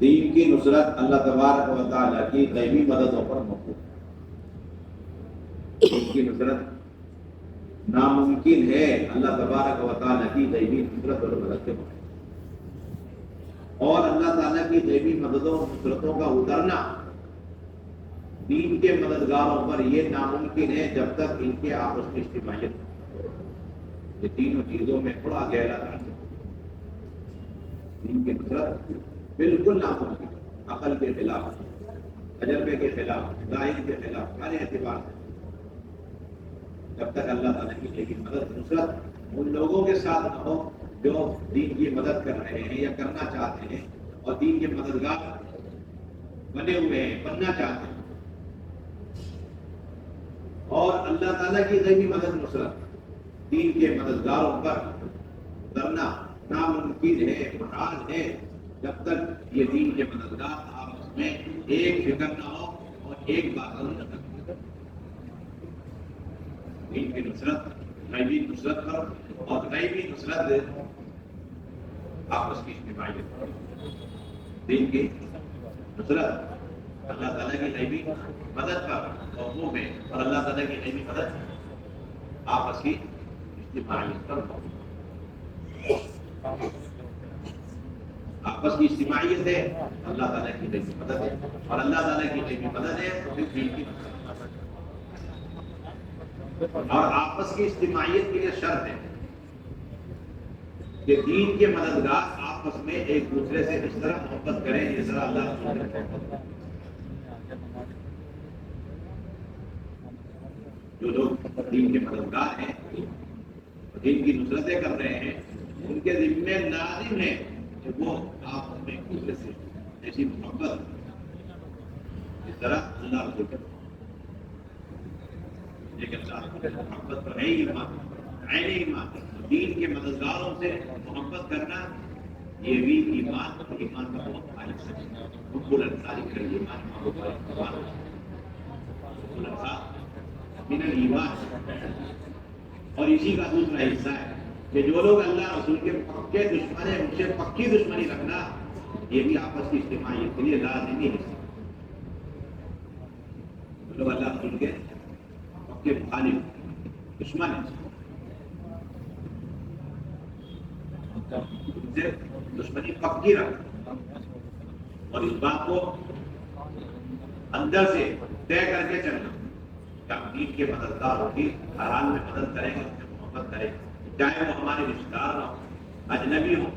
دین کی نصرت اللہ تبارک و تعالیٰ کی غیبی مددوں پر موقوف ہے۔ دین کی نصرت ناممکن ہے اللہ تبارک و تعالیٰ کی غیبی نصرت اور مدد کے بغیر، اور اللہ تعالیٰ کی غیبی مددوں اور نصرتوں کا اترنا دین کے مددگاروں پر یہ ناممکن ہے جب تک ان کے آپس میں اجتماعیت ہو۔ یہ تینوں چیزوں میں بڑا گہرا تعلق ہے۔ دین کی نصرت بالکل ناممکن ہے، عقل کے خلاف، تجربے کے خلاف، ظاہر کے خلاف، ہر اعتبار سے جب تک اللہ تعالیٰ کی غیبی مدد نصرت ان لوگوں کے ساتھ نہ ہو جو دین کی مدد کر رہے ہیں یا کرنا چاہتے ہیں اور دین کے مددگار بنے ہوئے ہیں، بننا چاہتے ہیں، اور اللہ تعالیٰ کی غیبی مدد نصرت دین کے مددگاروں پر کرنا ناممکن ہے، محال ہے جب تک یہ دین کے مددگار آپس میں ایک فکر نہ ہو اور ایک بات نہ کریں۔ دین کی نصرت غیبی نصرت پر اور غیبی نصرت آپس کی اجتماعیت پر۔ دین کی نصرت اللہ تعالیٰ کی غیبی مدد پر قوموں میں، اور اللہ تعالیٰ کی غیبی مدد آپس کی اجتماعیت پر۔ آپس کی اجتماعیت ہے اللہ تعالیٰ کی غیبی مدد ہے، اور اللہ تعالیٰ کی غیبی مدد ہے تو پھر دین کی نصرت۔ اور آپس کی اجتماعیت کے لیے شرط ہے کہ دین کے مددگار آپس میں ایک دوسرے سے اس طرح محبت کریں جس طرح اللہ رسول نے محبت کی۔ جو لوگ دین کے مددگار ہیں، دین کی نصرتیں کر رہے ہیں، ان کے ذمہ لازم ہے کہ وہ آپس میں ایک دوسرے سے ایسی محبت جس طرح اللہ رسول کے لیکن محبت تو ہے ہی ایمان، عین ایمان۔ دین کے مددگاروں سے محبت کرنا یہ بھی ایمان اور ایمان کا بہت خالص ہے۔ حب الانصار ایمان من الایمان، اور اسی کا دوسرا حصہ ہے کہ جو لوگ اللہ رسول کے پکے دشمن ہیں ان سے پکی دشمنی رکھنا یہ بھی آپس کی اجتماعیت کے لیے لازمی حصہ۔ جو لوگ اللہ رسول کے پکے مخالف دشمن ہیں ان سے دشمنی پکی رکھنا، اور اس بات کو اندر سے طے کر کے چلنا کہ ہم دین کے مددگار کی ہر حال میں مدد کریں گے، ان سے محبت کریں گے، چاہے وہ ہمارے رشتے دار نہ ہوں، اجنبی ہوں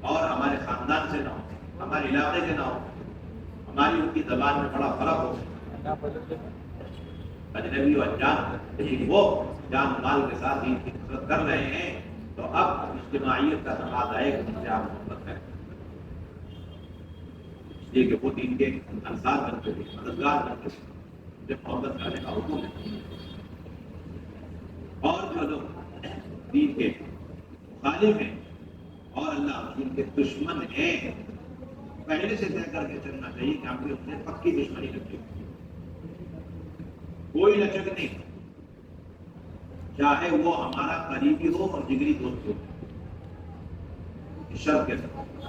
اور ہمارے خاندان سے نہ ہو، ہمارے علاقے کے نہ ہو، ہماری ان کی زبان میں بڑا فرق ہو، اجنبی و انجان، لیکن وہ جان مال کے ساتھ دین کی نصرت کر رہے ہیں تو اب اجتماعیت کا تقاضا ہے کہ ان سے آپ محبت کریں، اس لیے کہ وہ دین کے انصار بنتے ہیں، مددگار بنتے ہیں، ان سے محبت کرنے کا حکم ہے۔ اور جو لوگ دین کے مخالف ہیں اور اللہ رسول کے دشمن ہیں، پہلے سے طے کر کے چلنا چاہیے کہ ہم ان سے پکی دشمنی رکھیں، کوئی لچک نہیں، چاہے وہ ہمارا قریبی ہو اور جگری دوست ہو، شرط کے ساتھ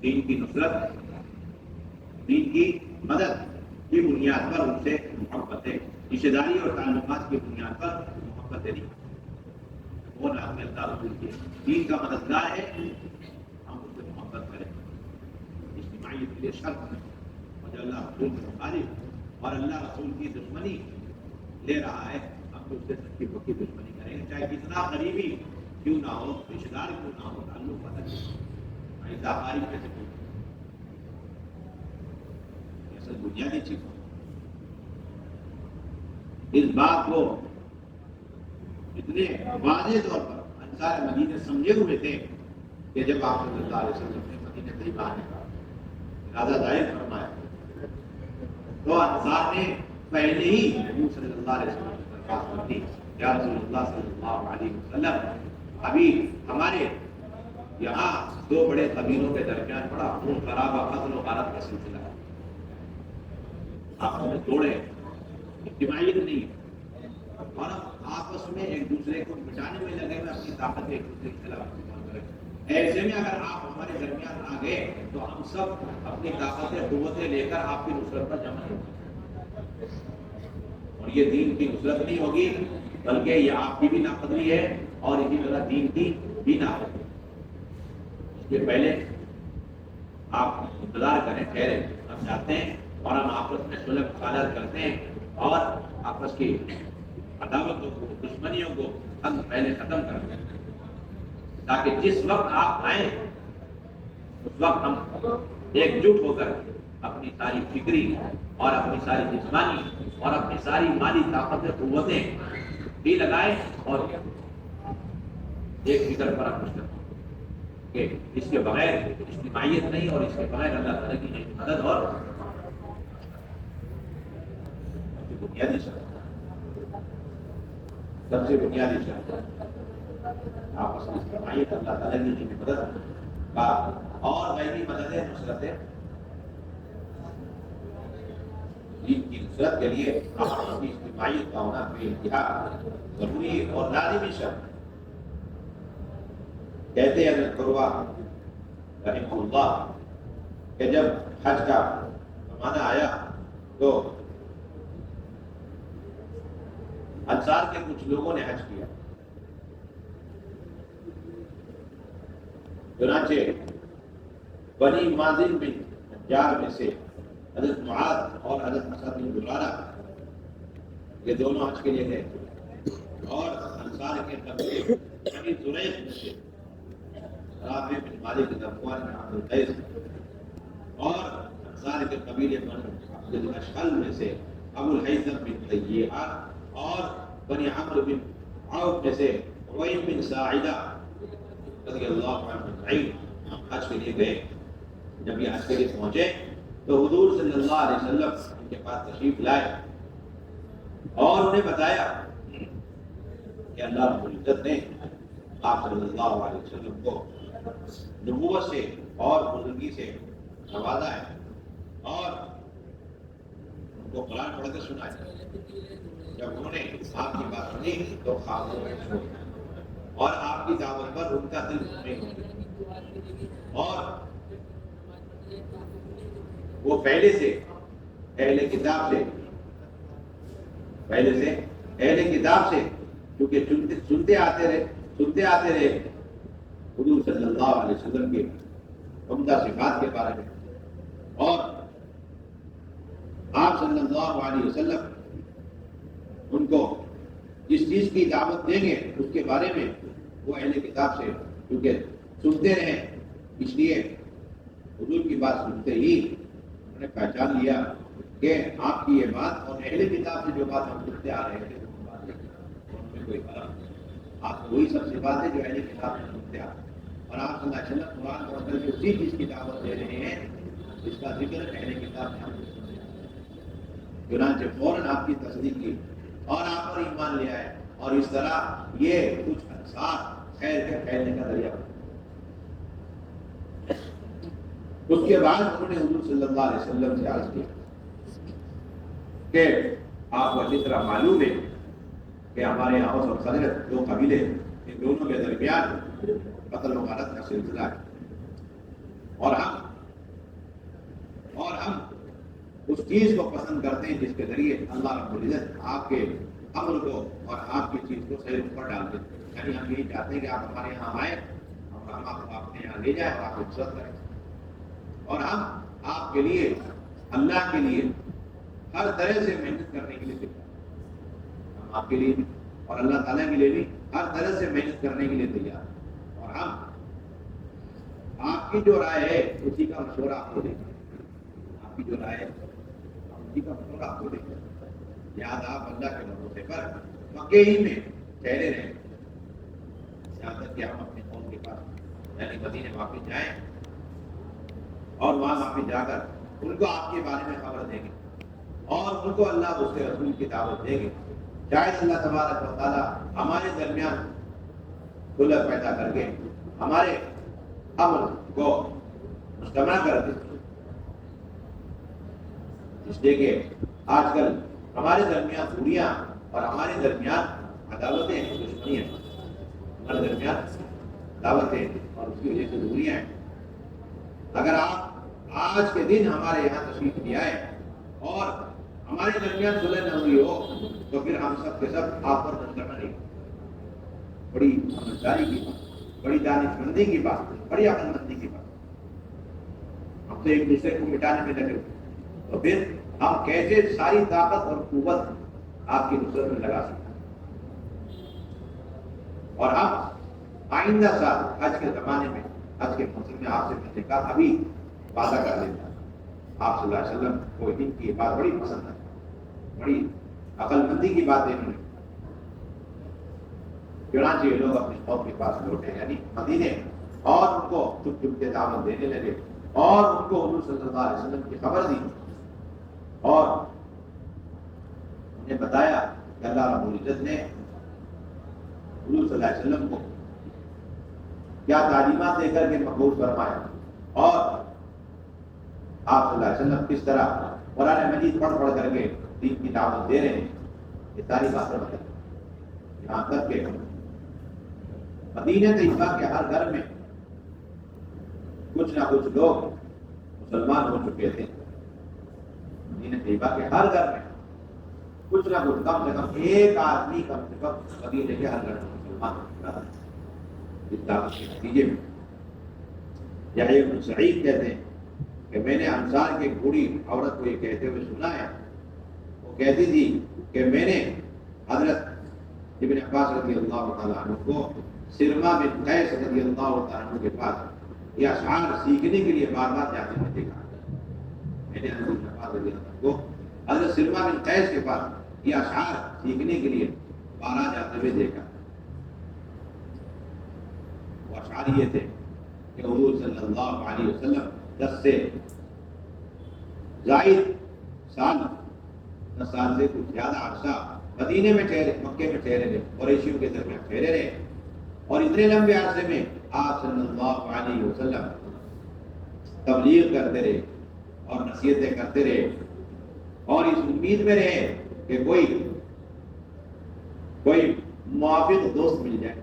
دین کی نصرت، دین کی مدد کی بنیاد پر ان سے محبت ہے، رشتہ داری اور تعلقات کی بنیاد پر محبت نہیں، وہ نہ ہمیں اللہ رسول کی دین کا مددگار ہے ہم اس سے محبت کریں، اجتماعیت کے لیے شرط ہے، اور جو اللہ رسول کے مخالف اور اللہ رسول کی دشمنی لے رہا ہے ہم تو اس سے سچی پکی دشمنی کریں گے، چاہے کتنا قریبی کیوں نہ ہو، رشتہ دار کیوں نہ ہو، تعلق بدل ایسا ہماری کیسے ایسا بنیادی چیز ہو۔ اس بات کو اتنے واضح طور پر انصار مدینہ سمجھے ہوئے تھے کہ جب آپ صلی اللہ علیہ وسلم نے مدینہ طیبہ آنے کا ارادہ ظاہر فرمایا تو انصار نے پہلے ہی حضور صلی اللہ علیہ وسلم کی درخواست کر دی، یا رسول اللہ صلی اللہ علیہ وسلم، ابھی ہمارے یہاں دو بڑے قبیلوں کے درمیان بڑا خون خرابہ، قتل و غارت کا سلسلہ ہے، آپ ہمیں توڑے، اجتماعیت نہیں ہے، اور آپس میں ایک دوسرے کو مٹانے میں لگے ہوئے اپنی طاقت ایک دوسرے کے خلاف استعمال کریں۔ ایسے میں اگر آپ ہمارے ہمارے درمیان آ گئے تو ہم سب اپنی طاقتیں قوتیں لے کر آپ کی نصرت پر جمع ہوں گے، اور یہ دین کی نصرت نہیں ہوگی بلکہ یہ آپ کی بھی ناقدری ہے اور اسی طرح دین کی بھی ناقدری۔ اس کے پہلے آپ انتظار کریں، ٹھہرے، ہم جاتے ہیں اور ہم آپس میں صلح مصالحت کرتے ہیں اور آپس کی عداوتوں کو، دشمنیوں کو ہم پہلے ختم کرتے ہیں، تاکہ جس وقت آپ آئیں اس وقت ہم ایک جٹ ہو کر اپنی ساری فکری اور اپنی ساری جسمانی اور اپنی ساری مالی طاقتیں قوتیں بھی لگائیں اور ایک فکر پر مشتمل کہ اس کے بغیر اجتماعیت نہیں اور اس کے بغیر اللہ تعالیٰ کی نہیں مدد اور بنیادی شرط، سب سے بنیادی شرط آپس میں اجتماعیت، اللہ تعالیٰ کی نہیں مدد کا اور غیبی مدد نصرت دین کی نصرت کے لیے آپس کی اجتماعیت کا ہونا بے انتہا ضروری اور لازمی شرط۔ کہتے ہیں حضرت عروہ رحمہ اللہ کہ جب حج کا زمانہ آیا تو انصار کے کچھ لوگوں نے حج کیا، چنانچہ بنی مازن بن نجار میں سے حضرت معاذ اور حضرت اسد بن زرارہ یہ دونوں حج کے لیے گئے، اور انصار کے قبیلے بنی زریق میں سے رافع بن مالک ذکوان بن عبد القیس، اور انصار کے قبیلے بن عبد الاشہل میں سے ابو الہیثم بن طیہہ، اور بنی عمرو بن عوف میں سے رویم بن ساعدہ رضی اللہ عنہ اجمعین حج کے لیے گئے۔ جب یہ حج کے لیے پہنچے تو حضور صلی اللہ علیہ وسلم ان کے پاس تشریف لائے اور انہیں بتایا کہ اللہ رب العزت نے آپ صلی اللہ علیہ وسلم کو نبوت سے اور بزرگی سے نوازا ہے اور ان کو قرآن پڑھ کر سنایا۔ جب انہوں نے آپ کی بات سنی تو خاموش ہو گئے اور آپ کی دعوت پر ان کا دل نہیں ہو گیا، اور وہ پہلے سے اہل کتاب سے کیونکہ سنتے آتے رہے حضور صلی اللہ علیہ وسلم کے عمدہ صفات کے بارے میں، اور آپ صلی اللہ علیہ وسلم ان کو جس چیز کی دعوت دیں گے اس کے بارے میں وہ اہل کتاب سے کیونکہ سنتے رہے، اس لیے حضور کی بات سنتے ہی انہوں نے پہچان لیا کہ آپ کی یہ بات اور اہل کتاب سے جو بات ہم سنتے آ رہے تھے وہ بات نہیں، ان میں کوئی فرق نہیں۔ آپ وہی سب سے بات ہے جو اہل کتاب سے سنتے آ رہے ہیں، اور آپ صلی اللہ علیہ وسلم قرآن پڑھ کر کے اسی چیز کی دعوت دے رہے ہیں جس کا ذکر اہل کتاب میں ہم نے سنا۔ چنانچہ فوراً آپ کی تصدیق کی اور آپ پر ایمان لے آئے، اور اس طرح یہ کچھ انصار خیر کے پھیلنے کا ذریعہ بنا۔ اس کے بعد انہوں نے حضور صلی اللہ علیہ وسلم سے عرض کیا کہ آپ کو اچھی طرح معلوم ہے کہ ہمارے اوس اور خزرج دو قبیلے، ان دونوں کے درمیان قتل و غارت کا سلسلہ ہے، اور ہم اس چیز کو پسند کرتے ہیں جس کے ذریعے اللہ رب العزت آپ کے امر کو اور آپ کی چیز کو صحیح پر ڈال دیتے ہیں، یعنی ہم یہی چاہتے ہیں کہ آپ ہمارے یہاں آئیں اور ہم آپ کو اپنے یہاں لے جائیں اور آپ کو عزت کریں، اور ہم آپ کے لیے، اللہ کے لیے ہر طرح سے محنت کرنے کے لیے تیار ہیں۔ ہم آپ کے لیے بھی اور اللہ تعالیٰ کے لیے بھی ہر طرح سے محنت کرنے کے لیے تیار ہیں، اور ہم آپ کی جو رائے ہے اسی کا مشورہ آپ کو دیں گے، آپ کی جو رائے ہے اسی کا مشورہ آپ کو دیں گے، لہٰذا آپ اللہ کے بھروسے پر مکے ہی میں ٹھہرے رہیں یہاں تک کہ ہم اپنے قوم کے پاس یعنی مدینے واپس جائیں اور وہاں واپس جا کر ان کو آپ کے بارے میں خبر دیں گے اور ان کو اللہ اس کے رسول کی دعوت دیں گے۔ شاید اللہ تبارک و تعالیٰ ہمارے درمیان صلح پیدا کر کے ہمارے امر کو مجتمع کر دے، اس لیے کہ آج کل ہمارے درمیان دوریاں اور ہمارے درمیان عداوتیں ہیں، دشمنیاں، ہمارے درمیان عداوتیں اور اس کی وجہ سے دوریاں ہیں، اگر آپ آج کے دن ہمارے یہاں تشریف لے آئے اور ہمارے درمیان صلح نہ ہوئی ہو تو پھر ہم سب کے سب آپ پر مجرمہ نہیں. بڑی سمجھداری کی بات، بڑی دانش مندی کی بات، بڑی عقل مندی کی بات. ہم تو ایک دوسرے کو مٹانے میں لگے ہوئے، تو پھر ہم کیسے ساری طاقت اور قوت آپ کی نصرت میں لگا سکتے ہیں. اور ہم آئندہ سال حج کے زمانے میں، حج کے موسم میں آپ سے ملنے کا ابھی وعدہ کر لیتا. آپ صلی اللہ علیہ وسلم کو ان کی بات بڑی پسند ہے، بڑی عقل مندی کی بات ہے انہوں نے. چنانچہ یہ لوگ اپنے قوم کے پاس لوٹے یعنی مدینے، اور ان کو چپ چپ کے دعوت دینے لگے اور ان کو حضور صلی اللہ علیہ وسلم کی خبر دی اور انہیں بتایا کہ اللہ رب العزت نے حضور صلی اللہ علیہ وسلم کو کیا تعلیمات دے کر کے مقبول فرمایا اور آپ صلی اللہ علیہ وسلم کس طرح قرآن مجید پڑھ پڑھ کر کے دین کی دعوت دے رہے ہیں. یہ ساری باتیں بتائیں یہاں تک کہ مدینہ طیبہ کے ہر گھر میں کچھ نہ کچھ لوگ مسلمان ہو چکے تھے. مدینہ طیبہ کے ہر گھر میں کچھ نہ کچھ، کم سے کم ایک آدمی کم سے کم مدینہ کے ہر گھر میں مسلمان ہو چکا تھا. اس دعوت کے نتیجے میں یحییٰ بن سعید کہتے ہیں کہ میں نے انصار کی ایک بوڑھی عورت کو یہ کہتے ہوئے سنا ہے. وہ کہتی تھی کہ میں نے حضرت ابن عباس رضی اللہ تعالیٰ عنہ کو سرما بن قیس رضی اللہ تعالیٰ عنہ کے پاس یہ اشعار سیکھنے کے لیے بار بار جاتے ہوئے دیکھا. میں نے حضرت ابن عباس رضی اللہ عنہ کو حضرت سرما بن قیس کے پاس یہ اشعار سیکھنے کے لیے بار بار جاتے ہوئے دیکھا. وہ اشعار یہ تھے کہ حضور صلی اللہ علیہ وسلم 10 سے زائد سال، 10 سال سے کچھ زیادہ عرصہ مدینے میں ٹھہرے، مکے میں ٹھہرے رہے، قریشیوں کے درمیان ٹھہرے رہے اور اتنے لمبے عرصے میں آپ صلی اللہ علیہ وسلم تبلیغ کرتے رہے اور نصیحتیں کرتے رہے اور اس امید میں رہے کہ کوئی موافق دوست مل جائے،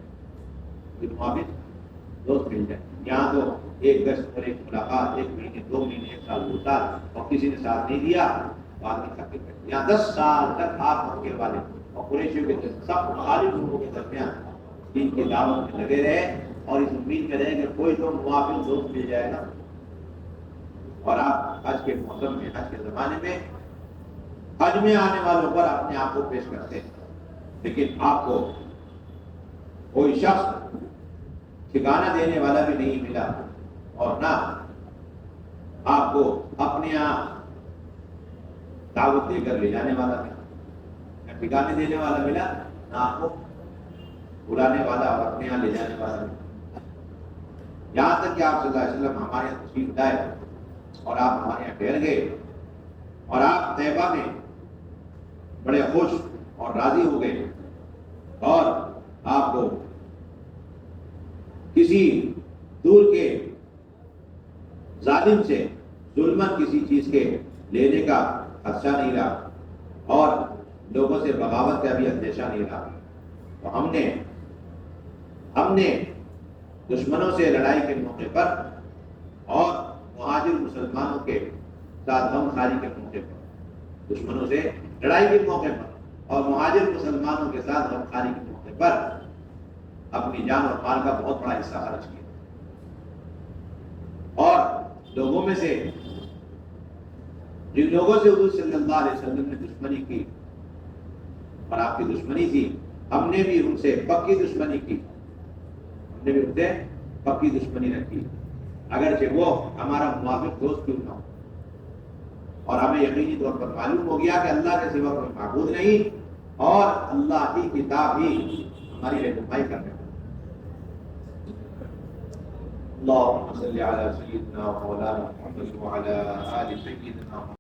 کوئی موافق دوست مل جائے. یہاں تو ایک گشت اور ایک ملاقات 1 مہینے 2 مہینے 1 سال 2 سال اور کسی نے ساتھ نہیں دیا، بعد میں تھک گئے. یہاں 10 سال تک آپ مکے والے اور قریشیوں کے سب مخالف لوگوں کے درمیان دین کی دعوت میں لگے رہے اور اس امید میں رہے کہ کوئی تو موافق دوست مل جائے گا. اور آپ حج کے موسم میں، حج کے زمانے میں حج میں آنے والوں پر اپنے آپ کو پیش کرتے ہیں، لیکن آپ کو کوئی شخص ٹھکانہ دینے والا بھی نہیں ملا اور نہ آپ کو اپنے یہاں دعوت دے کر لے جانے والا ملا، نہ ٹھکانے دینے والا ملا، نہ آپ کو بلانے والا اور اپنے یہاں لے جانے والا ملا. یہاں تک کہ آپ صلی اللہ علیہ وسلم ہمارے یہاں تشریف لائے اور آپ ہمارے یہاں ٹھہر گئے اور آپ طیبہ میں بڑے خوش اور راضی ہو گئے اور آپ کو کسی دور کے ظالم سے ظلمن کسی چیز کے لینے کا خدشہ نہیں رہا اور لوگوں سے بغاوت کا بھی اندیشہ نہیں رہا. تو ہم نے دشمنوں سے لڑائی کے موقع پر اور مہاجر مسلمانوں کے ساتھ غم خاری کے موقع پر، دشمنوں سے لڑائی کے موقع پر اور مہاجر مسلمانوں کے ساتھ غم خاری کے موقع پر اپنی جان اور مال کا بہت بڑا حصہ خرچ کیا. اور لوگوں میں سے جن لوگوں سے حضور صلی اللہ علیہ وسلم نے دشمنی کی اور آپ کی دشمنی تھی، ہم نے بھی ان سے پکی دشمنی کی، ہم نے بھی ان سے پکی دشمنی رکھی اگرچہ وہ ہمارا موافق دوست کیوں نہ ہو. اور ہمیں یقینی طور پر معلوم ہو گیا کہ اللہ کے سوا کوئی معبود نہیں اور اللہ کی کتاب ہی ہماری رہنمائی کرنے والی. اللهم صل على سيدنا ومولانا محمد وعلى آل سيدنا محمد.